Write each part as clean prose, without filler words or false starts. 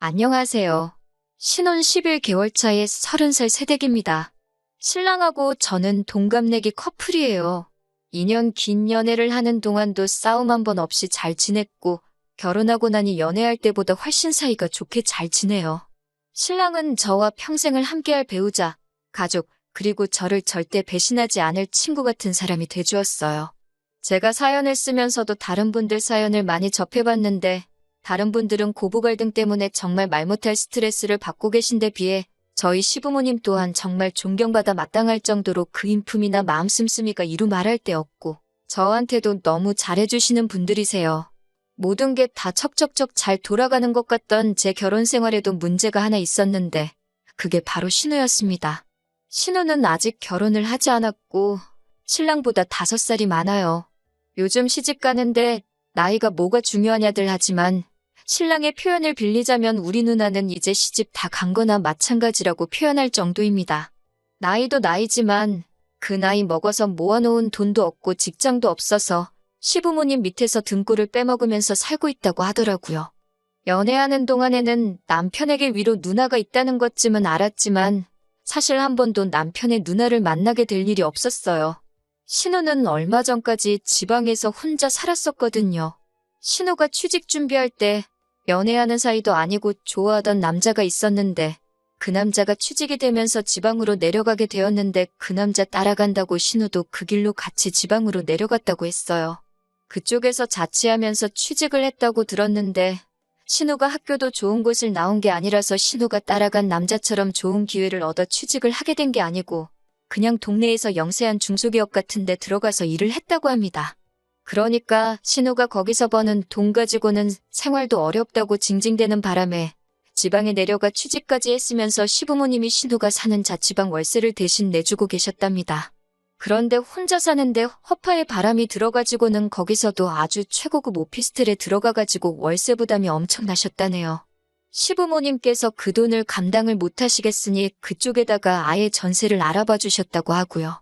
안녕하세요. 신혼 11개월 차의 30살 새댁입니다. 신랑하고 저는 동갑내기 커플이에요. 2년 긴 연애를 하는 동안도 싸움 한 번 없이 잘 지냈고 결혼하고 나니 연애할 때보다 훨씬 사이가 좋게 잘 지내요. 신랑은 저와 평생을 함께할 배우자, 가족, 그리고 저를 절대 배신하지 않을 친구 같은 사람이 돼주었어요. 제가 사연을 쓰면서도 다른 분들 사연을 많이 접해봤는데 다른 분들은 고부 갈등 때문에 정말 말 못할 스트레스를 받고 계신데 비해 저희 시부모님 또한 정말 존경받아 마땅할 정도로 그 인품이나 마음 씀씀이가 이루 말할 데 없고 저한테도 너무 잘해주시는 분들이세요. 모든 게 다 척척척 잘 돌아가는 것 같던 제 결혼 생활에도 문제가 하나 있었는데 그게 바로 신우였습니다. 신우는 아직 결혼을 하지 않았고 신랑보다 5살이 많아요. 요즘 시집 가는데 나이가 뭐가 중요하냐들 하지만 신랑의 표현을 빌리자면 우리 누나는 이제 시집 다 간 거나 마찬가지라고 표현할 정도입니다. 나이도 나이지만 그 나이 먹어서 모아놓은 돈도 없고 직장도 없어서 시부모님 밑에서 등골을 빼먹으면서 살고 있다고 하더라고요. 연애하는 동안에는 남편에게 위로 누나가 있다는 것쯤은 알았지만 사실 한 번도 남편의 누나를 만나게 될 일이 없었어요. 신우는 얼마 전까지 지방에서 혼자 살았었거든요. 신우가 취직 준비할 때 연애하는 사이도 아니고 좋아하던 남자가 있었는데 그 남자가 취직이 되면서 지방으로 내려가게 되었는데 그 남자 따라간다고 신우도 그 길로 같이 지방으로 내려갔다고 했어요. 그쪽에서 자취하면서 취직을 했다고 들었는데 신우가 학교도 좋은 곳을 나온 게 아니라서 신우가 따라간 남자처럼 좋은 기회를 얻어 취직을 하게 된 게 아니고 그냥 동네에서 영세한 중소기업 같은 데 들어가서 일을 했다고 합니다. 그러니까 신우가 거기서 버는 돈 가지고는 생활도 어렵다고 징징대는 바람에 지방에 내려가 취직까지 했으면서 시부모님이 신우가 사는 자취방 월세를 대신 내주고 계셨답니다. 그런데 혼자 사는데 허파에 바람이 들어가지고는 거기서도 아주 최고급 오피스텔에 들어가가지고 월세 부담이 엄청나셨다네요. 시부모님께서 그 돈을 감당을 못하시겠으니 그쪽에다가 아예 전세를 알아봐 주셨다고 하고요.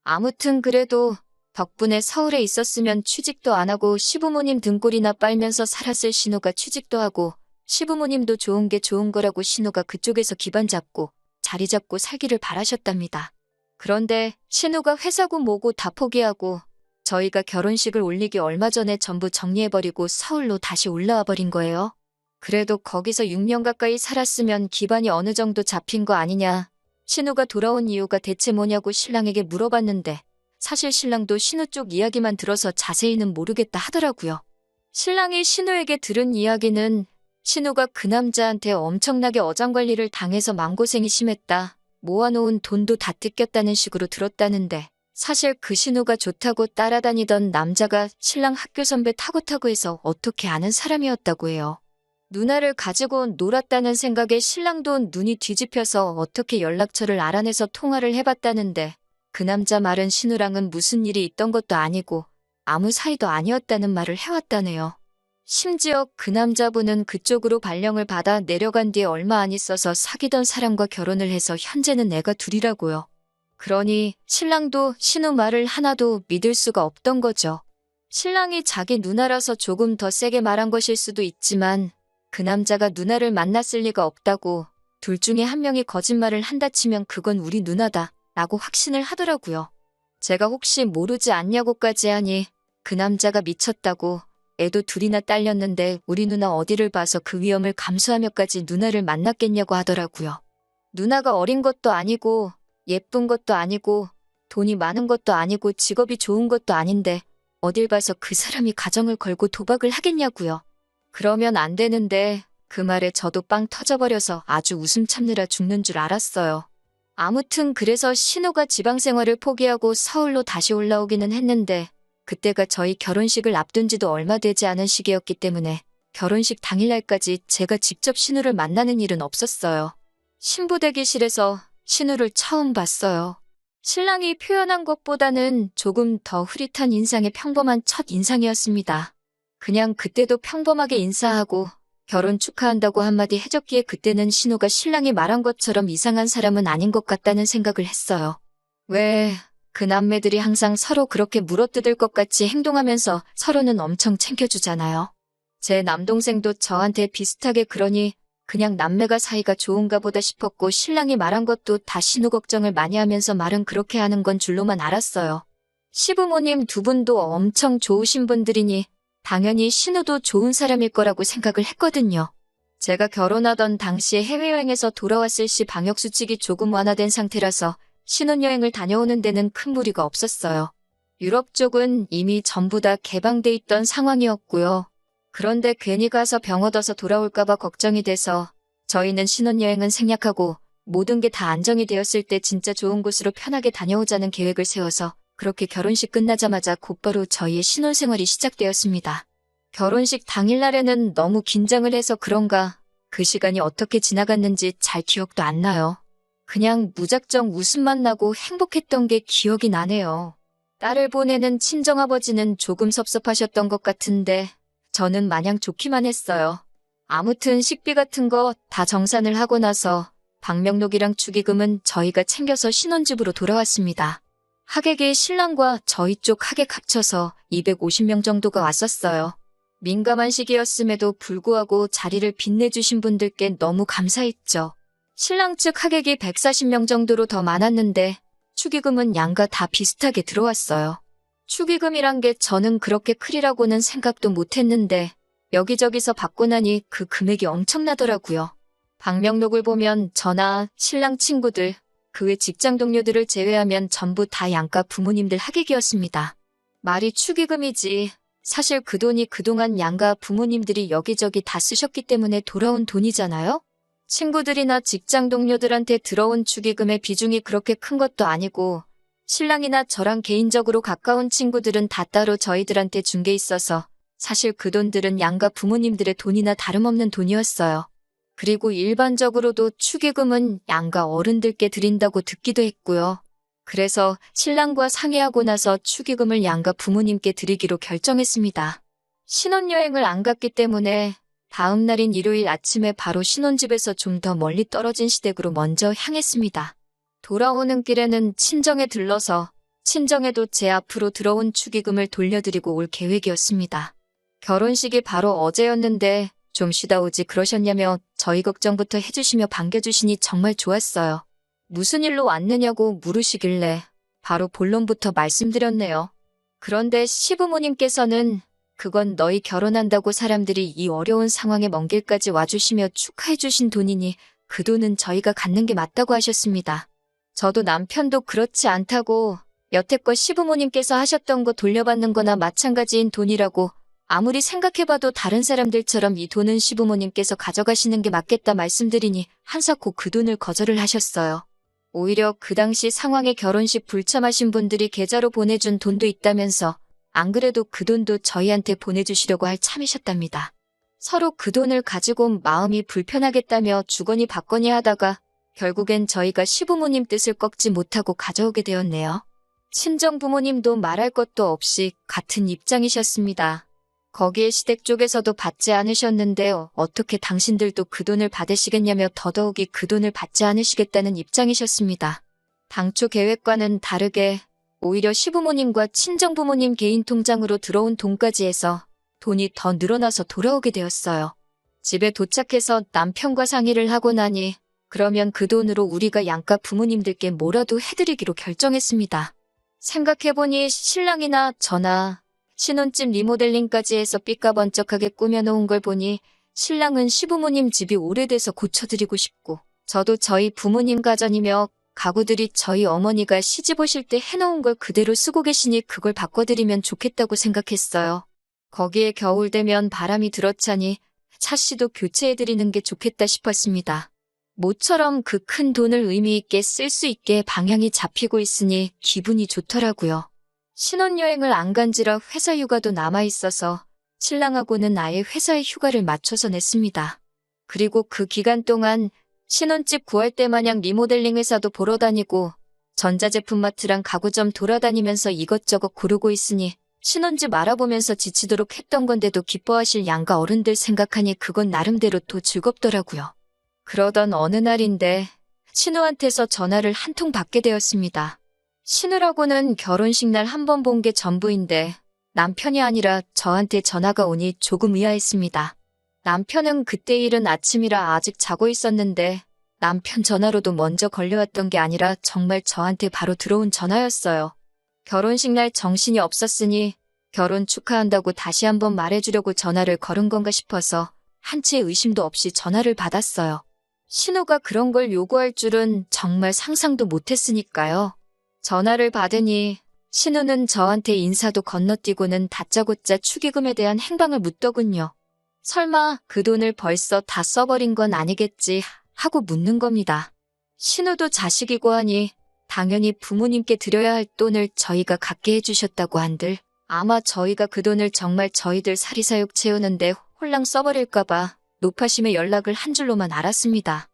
아무튼 그래도 덕분에 서울에 있었으면 취직도 안 하고 시부모님 등골이나 빨면서 살았을 신우가 취직도 하고 시부모님도 좋은 게 좋은 거라고 신우가 그쪽에서 기반 잡고 자리 잡고 살기를 바라셨답니다. 그런데 신우가 회사고 뭐고 다 포기하고 저희가 결혼식을 올리기 얼마 전에 전부 정리해버리고 서울로 다시 올라와 버린 거예요. 그래도 거기서 6년 가까이 살았으면 기반이 어느 정도 잡힌 거 아니냐. 신우가 돌아온 이유가 대체 뭐냐고 신랑에게 물어봤는데 사실 신랑도 신우 쪽 이야기만 들어서 자세히는 모르겠다 하더라고요. 신랑이 신우에게 들은 이야기는 신우가 그 남자한테 엄청나게 어장관리를 당해서 마음고생이 심했다. 모아놓은 돈도 다 뜯겼다는 식으로 들었다는데 사실 그 신우가 좋다고 따라다니던 남자가 신랑 학교 선배 타고 해서 어떻게 아는 사람이었다고 해요. 누나를 가지고 놀았다는 생각에 신랑도 눈이 뒤집혀서 어떻게 연락처를 알아내서 통화를 해봤다는데 그 남자 말은 신우랑은 무슨 일이 있던 것도 아니고 아무 사이도 아니었다는 말을 해왔다네요. 심지어 그 남자분은 그쪽으로 발령을 받아 내려간 뒤에 얼마 안 있어서 사귀던 사람과 결혼을 해서 현재는 애가 둘이라고요. 그러니 신랑도 신우 말을 하나도 믿을 수가 없던 거죠. 신랑이 자기 누나라서 조금 더 세게 말한 것일 수도 있지만 그 남자가 누나를 만났을 리가 없다고 둘 중에 한 명이 거짓말을 한다 치면 그건 우리 누나다 라고 확신을 하더라고요. 제가 혹시 모르지 않냐고까지 하니 그 남자가 미쳤다고 애도 둘이나 딸렸는데 우리 누나 어디를 봐서 그 위험을 감수하며까지 누나를 만났겠냐고 하더라고요. 누나가 어린 것도 아니고 예쁜 것도 아니고 돈이 많은 것도 아니고 직업이 좋은 것도 아닌데 어딜 봐서 그 사람이 가정을 걸고 도박을 하겠냐고요. 그러면 안 되는데 그 말에 저도 빵 터져버려서 아주 웃음 참느라 죽는 줄 알았어요. 아무튼 그래서 신우가 지방 생활을 포기하고 서울로 다시 올라오기는 했는데 그때가 저희 결혼식을 앞둔 지도 얼마 되지 않은 시기였기 때문에 결혼식 당일날까지 제가 직접 신우를 만나는 일은 없었어요. 신부 대기실에서 신우를 처음 봤어요. 신랑이 표현한 것보다는 조금 더 흐릿한 인상의 평범한 첫 인상이었습니다. 그냥 그때도 평범하게 인사하고 결혼 축하한다고 한마디 해줬기에 그때는 신우가 신랑이 말한 것처럼 이상한 사람은 아닌 것 같다는 생각을 했어요. 왜 그 남매들이 항상 서로 그렇게 물어뜯을 것 같이 행동하면서 서로는 엄청 챙겨주잖아요. 제 남동생도 저한테 비슷하게 그러니 그냥 남매가 사이가 좋은가 보다 싶었고 신랑이 말한 것도 다 신우 걱정을 많이 하면서 말은 그렇게 하는 건 줄로만 알았어요. 시부모님 두 분도 엄청 좋으신 분들이니 당연히 신우도 좋은 사람일 거라고 생각을 했거든요. 제가 결혼하던 당시에 해외여행에서 돌아왔을 시 방역수칙이 조금 완화된 상태라서 신혼여행을 다녀오는 데는 큰 무리가 없었어요. 유럽 쪽은 이미 전부 다 개방돼 있던 상황이었고요. 그런데 괜히 가서 병 얻어서 돌아올까봐 걱정이 돼서 저희는 신혼여행은 생략하고 모든 게 다 안정이 되었을 때 진짜 좋은 곳으로 편하게 다녀오자는 계획을 세워서 그렇게 결혼식 끝나자마자 곧바로 저희의 신혼생활이 시작되었습니다. 결혼식 당일날에는 너무 긴장을 해서 그런가 그 시간이 어떻게 지나갔는지 잘 기억도 안 나요. 그냥 무작정 웃음만 나고 행복했던 게 기억이 나네요. 딸을 보내는 친정아버지는 조금 섭섭하셨던 것 같은데 저는 마냥 좋기만 했어요. 아무튼 식비 같은 거 다 정산을 하고 나서 방명록이랑 축의금은 저희가 챙겨서 신혼집으로 돌아왔습니다. 하객이 신랑과 저희 쪽 하객 합쳐서 250명 정도가 왔었어요. 민감한 시기였음에도 불구하고 자리를 빛내주신 분들께 너무 감사했죠. 신랑 측 하객이 140명 정도로 더 많았는데 축의금은 양가 다 비슷하게 들어왔어요. 축의금이란 게 저는 그렇게 크리라고는 생각도 못했는데 여기저기서 받고 나니 그 금액이 엄청나더라고요. 방명록을 보면 저나 신랑 친구들, 그 외 직장 동료들을 제외하면 전부 다 양가 부모님들 하객이었습니다. 말이 축의금이지 사실 그 돈이 그동안 양가 부모님들이 여기저기 다 쓰셨기 때문에 돌아온 돈이잖아요? 친구들이나 직장 동료들한테 들어온 축의금의 비중이 그렇게 큰 것도 아니고 신랑이나 저랑 개인적으로 가까운 친구들은 다 따로 저희들한테 준 게 있어서 사실 그 돈들은 양가 부모님들의 돈이나 다름없는 돈이었어요. 그리고 일반적으로도 축의금은 양가 어른들께 드린다고 듣기도 했고요. 그래서 신랑과 상의하고 나서 축의금을 양가 부모님께 드리기로 결정했습니다. 신혼여행을 안 갔기 때문에 다음 날인 일요일 아침에 바로 신혼집에서 좀 더 멀리 떨어진 시댁으로 먼저 향했습니다. 돌아오는 길에는 친정에 들러서 친정에도 제 앞으로 들어온 축의금을 돌려드리고 올 계획이었습니다. 결혼식이 바로 어제였는데 좀 쉬다 오지 그러셨냐며 저희 걱정부터 해주시며 반겨주시니 정말 좋았어요. 무슨 일로 왔느냐고 물으시길래 바로 본론부터 말씀드렸네요. 그런데 시부모님께서는 그건 너희 결혼한다고 사람들이 이 어려운 상황에 먼 길까지 와주시며 축하해주신 돈이니 그 돈은 저희가 갖는 게 맞다고 하셨습니다. 저도 남편도 그렇지 않다고 여태껏 시부모님께서 하셨던 거 돌려받는 거나 마찬가지인 돈이라고 아무리 생각해봐도 다른 사람들처럼 이 돈은 시부모님께서 가져가시는 게 맞겠다 말씀드리니 한사코 그 돈을 거절을 하셨어요. 오히려 그 당시 상황에 결혼식 불참하신 분들이 계좌로 보내준 돈도 있다면서 안 그래도 그 돈도 저희한테 보내주시려고 할 참이셨답니다. 서로 그 돈을 가지고 마음이 불편하겠다며 주거니 받거니 하다가 결국엔 저희가 시부모님 뜻을 꺾지 못하고 가져오게 되었네요. 친정 부모님도 말할 것도 없이 같은 입장이셨습니다. 거기에 시댁 쪽에서도 받지 않으셨는데 어떻게 당신들도 그 돈을 받으시겠냐며 더더욱이 그 돈을 받지 않으시겠다는 입장이셨습니다. 당초 계획과는 다르게 오히려 시부모님과 친정부모님 개인 통장으로 들어온 돈까지 해서 돈이 더 늘어나서 돌아오게 되었어요. 집에 도착해서 남편과 상의를 하고 나니 그러면 그 돈으로 우리가 양가 부모님들께 뭐라도 해드리기로 결정했습니다. 생각해보니 신랑이나 저나 신혼집 리모델링까지 해서 삐까번쩍하게 꾸며놓은 걸 보니 신랑은 시부모님 집이 오래돼서 고쳐드리고 싶고 저도 저희 부모님 가전이며 가구들이 저희 어머니가 시집 오실 때 해놓은 걸 그대로 쓰고 계시니 그걸 바꿔드리면 좋겠다고 생각했어요. 거기에 겨울 되면 바람이 들어차니 샤시도 교체해드리는 게 좋겠다 싶었습니다. 모처럼 그 큰 돈을 의미 있게 쓸 수 있게 방향이 잡히고 있으니 기분이 좋더라고요. 신혼여행을 안 간지라 회사 휴가도 남아있어서 신랑하고는 아예 회사의 휴가를 맞춰서 냈습니다. 그리고 그 기간 동안 신혼집 구할 때 마냥 리모델링 회사도 보러 다니고 전자제품 마트랑 가구점 돌아다니면서 이것저것 고르고 있으니 신혼집 알아보면서 지치도록 했던 건데도 기뻐하실 양가 어른들 생각하니 그건 나름대로 또 즐겁더라고요. 그러던 어느 날인데 신우한테서 전화를 한 통 받게 되었습니다. 신우라고는 결혼식 날 한 번 본 게 전부인데 남편이 아니라 저한테 전화가 오니 조금 의아했습니다. 남편은 그때 일은 아침이라 아직 자고 있었는데 남편 전화로도 먼저 걸려왔던 게 아니라 정말 저한테 바로 들어온 전화였어요. 결혼식 날 정신이 없었으니 결혼 축하한다고 다시 한번 말해주려고 전화를 걸은 건가 싶어서 한치의 의심도 없이 전화를 받았어요. 신우가 그런 걸 요구할 줄은 정말 상상도 못했으니까요. 전화를 받으니 신우는 저한테 인사도 건너뛰고는 다짜고짜 축의금에 대한 행방을 묻더군요. 설마 그 돈을 벌써 다 써버린 건 아니겠지 하고 묻는 겁니다. 신우도 자식이고 하니 당연히 부모님께 드려야 할 돈을 저희가 갖게 해주셨다고 한들 아마 저희가 그 돈을 정말 저희들 사리사욕 채우는데 홀랑 써버릴까봐 노파심에 연락을 한 줄로만 알았습니다.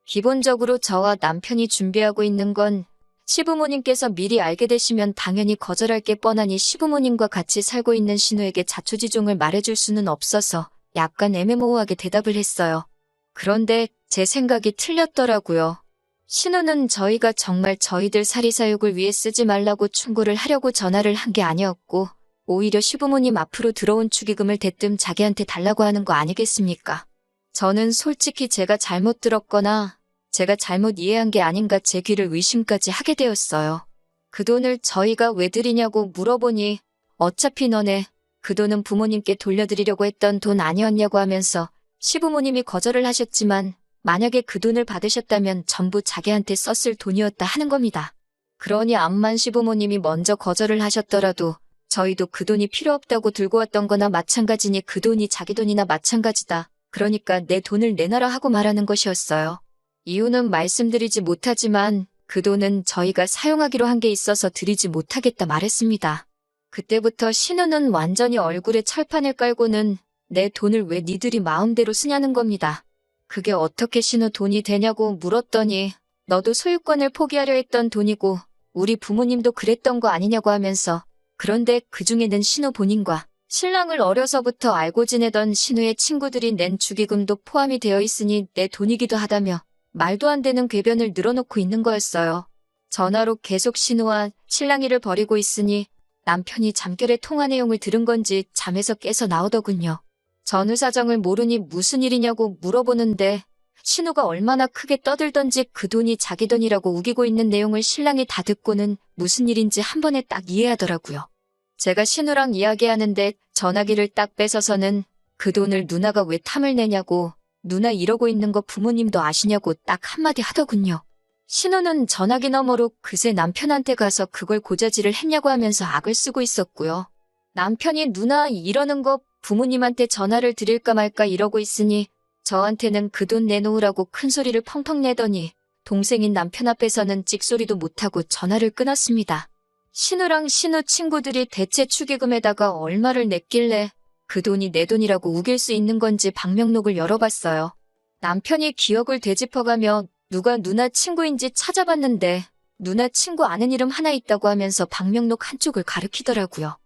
기본적으로 저와 남편이 준비하고 있는 건 시부모님께서 미리 알게 되시면 당연히 거절할 게 뻔하니 시부모님과 같이 살고 있는 신우에게 자초지종을 말해줄 수는 없어서 약간 애매모호하게 대답을 했어요. 그런데 제 생각이 틀렸더라고요. 신우는 저희가 정말 저희들 사리사욕을 위해 쓰지 말라고 충고를 하려고 전화를 한 게 아니었고 오히려 시부모님 앞으로 들어온 축의금을 대뜸 자기한테 달라고 하는 거 아니겠습니까? 저는 솔직히 제가 잘못 들었거나 제가 잘못 이해한 게 아닌가 제 귀를 의심까지 하게 되었어요. 그 돈을 저희가 왜 드리냐고 물어보니 어차피 너네 그 돈은 부모님께 돌려드리려고 했던 돈 아니었냐고 하면서 시부모님이 거절을 하셨지만 만약에 그 돈을 받으셨다면 전부 자기한테 썼을 돈이었다 하는 겁니다. 그러니 암만 시부모님이 먼저 거절을 하셨더라도 저희도 그 돈이 필요 없다고 들고 왔던 거나 마찬가지니 그 돈이 자기 돈이나 마찬가지다. 그러니까 내 돈을 내놔라 하고 말하는 것이었어요. 이유는 말씀드리지 못하지만 그 돈은 저희가 사용하기로 한 게 있어서 드리지 못하겠다 말했습니다. 그때부터 신우는 완전히 얼굴에 철판을 깔고는 내 돈을 왜 니들이 마음대로 쓰냐는 겁니다. 그게 어떻게 신우 돈이 되냐고 물었더니 너도 소유권을 포기하려 했던 돈이고 우리 부모님도 그랬던 거 아니냐고 하면서 그런데 그중에는 신우 본인과 신랑을 어려서부터 알고 지내던 신우의 친구들이 낸 축의금도 포함이 되어 있으니 내 돈이기도 하다며 말도 안 되는 궤변을 늘어놓고 있는 거였어요. 전화로 계속 신우와 신랑이를 벌이고 있으니 남편이 잠결에 통화 내용을 들은 건지 잠에서 깨서 나오더군요. 전후 사정을 모르니 무슨 일이냐고 물어보는데 신우가 얼마나 크게 떠들던지 그 돈이 자기 돈이라고 우기고 있는 내용을 신랑이 다 듣고는 무슨 일인지 한 번에 딱 이해하더라고요. 제가 신우랑 이야기하는데 전화기를 딱 뺏어서는 그 돈을 누나가 왜 탐을 내냐고 누나 이러고 있는 거 부모님도 아시냐고 딱 한마디 하더군요. 신우는 전화기 너머로 그새 남편한테 가서 그걸 고자질을 했냐고 하면서 악을 쓰고 있었고요. 남편이 누나 이러는 거 부모님한테 전화를 드릴까 말까 이러고 있으니 저한테는 그 돈 내놓으라고 큰 소리를 펑펑 내더니 동생인 남편 앞에서는 찍소리도 못하고 전화를 끊었습니다. 신우랑 신우 친구들이 대체 축의금에다가 얼마를 냈길래 그 돈이 내 돈이라고 우길 수 있는 건지 방명록을 열어봤어요. 남편이 기억을 되짚어가며 누가 누나 친구인지 찾아봤는데 누나 친구 아는 이름 하나 있다고 하면서 방명록 한쪽을 가리키더라고요.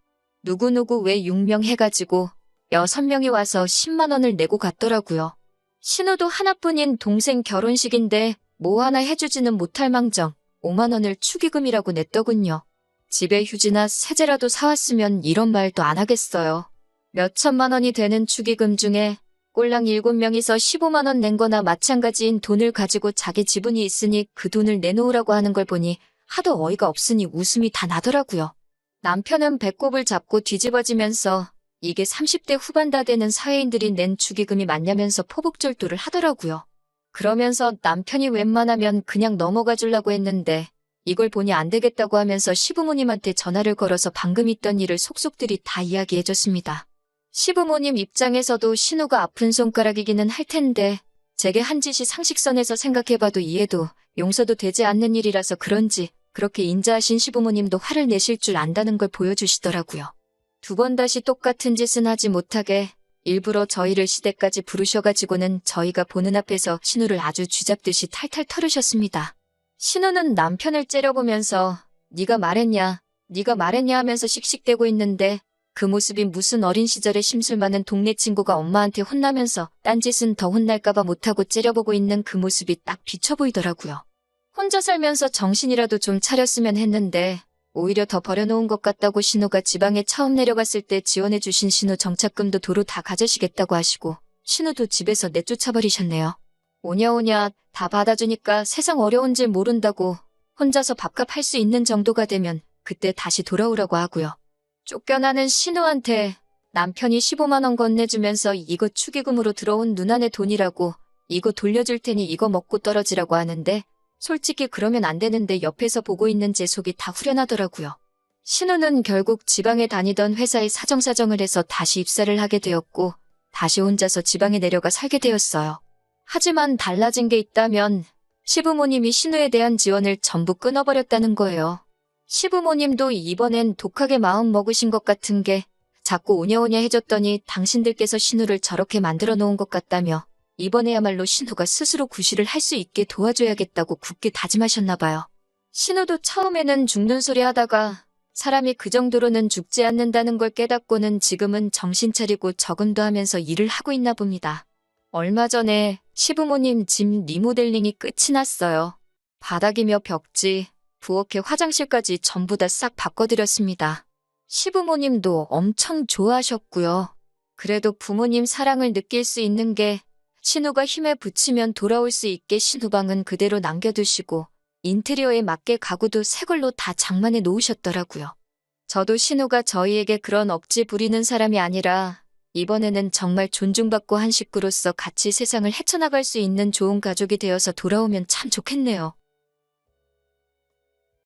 누구누구 왜 6명 해가지고 6명이 와서 10만 원을 내고 갔더라고요. 신우도 하나뿐인 동생 결혼식인데 뭐 하나 해주지는 못할 망정 5만 원을 축의금이라고 냈더군요. 집에 휴지나 세제라도 사왔으면 이런 말도 안 하겠어요. 몇 천만 원이 되는 축의금 중에 꼴랑 7명이서 15만 원 낸 거나 마찬가지인 돈을 가지고 자기 지분이 있으니 그 돈을 내놓으라고 하는 걸 보니 하도 어이가 없으니 웃음이 다 나더라고요. 남편은 배꼽을 잡고 뒤집어지면서 이게 30대 후반 다 되는 사회인들이 낸 축의금이 맞냐면서 포복절도를 하더라고요. 그러면서 남편이 웬만하면 그냥 넘어가 주려고 했는데 이걸 보니 안 되겠다고 하면서 시부모님한테 전화를 걸어서 방금 있던 일을 속속들이 다 이야기해줬습니다. 시부모님 입장에서도 신우가 아픈 손가락이기는 할 텐데 제게 한 짓이 상식선에서 생각해봐도 이해도 용서도 되지 않는 일이라서 그런지 그렇게 인자하신 시부모님도 화를 내실 줄 안다는 걸 보여주시더라고요. 두 번 다시 똑같은 짓은 하지 못하게 일부러 저희를 시댁까지 부르셔가지고는 저희가 보는 앞에서 신우를 아주 쥐잡듯이 탈탈 털으셨습니다. 신우는 남편을 째려보면서 네가 말했냐 하면서 씩씩대고 있는데 그 모습이 무슨 어린 시절에 심술 많은 동네 친구가 엄마한테 혼나면서 딴짓은 더 혼날까봐 못하고 째려보고 있는 그 모습이 딱 비쳐 보이더라고요. 혼자 살면서 정신이라도 좀 차렸으면 했는데 오히려 더 버려놓은 것 같다고 신우가 지방에 처음 내려갔을 때 지원해주신 신우 정착금도 도로 다 가져시겠다고 하시고 신우도 집에서 내쫓아버리셨네요. 오냐오냐 다 받아주니까 세상 어려운 줄 모른다고 혼자서 밥값 할 수 있는 정도가 되면 그때 다시 돌아오라고 하고요. 쫓겨나는 신우한테 남편이 15만 원 건네주면서 이거 축의금으로 들어온 누나네 돈이라고 이거 돌려줄 테니 이거 먹고 떨어지라고 하는데 솔직히 그러면 안 되는데 옆에서 보고 있는 제 속이 다 후련하더라고요. 신우는 결국 지방에 다니던 회사에 사정사정을 해서 다시 입사를 하게 되었고 다시 혼자서 지방에 내려가 살게 되었어요. 하지만 달라진 게 있다면 시부모님이 신우에 대한 지원을 전부 끊어버렸다는 거예요. 시부모님도 이번엔 독하게 마음 먹으신 것 같은 게 자꾸 오냐오냐 해줬더니 당신들께서 신우를 저렇게 만들어 놓은 것 같다며 이번에야말로 신우가 스스로 구실을 할 수 있게 도와줘야겠다고 굳게 다짐하셨나 봐요. 신우도 처음에는 죽는 소리 하다가 사람이 그 정도로는 죽지 않는다는 걸 깨닫고는 지금은 정신 차리고 적응도 하면서 일을 하고 있나 봅니다. 얼마 전에 시부모님 집 리모델링이 끝이 났어요. 바닥이며 벽지, 부엌에 화장실까지 전부 다 싹 바꿔드렸습니다. 시부모님도 엄청 좋아하셨고요. 그래도 부모님 사랑을 느낄 수 있는 게 신우가 힘에 부치면 돌아올 수 있게 신우방은 그대로 남겨두시고 인테리어에 맞게 가구도 새 걸로 다 장만해 놓으셨더라고요. 저도 신우가 저희에게 그런 억지 부리는 사람이 아니라 이번에는 정말 존중받고 한 식구로서 같이 세상을 헤쳐나갈 수 있는 좋은 가족이 되어서 돌아오면 참 좋겠네요.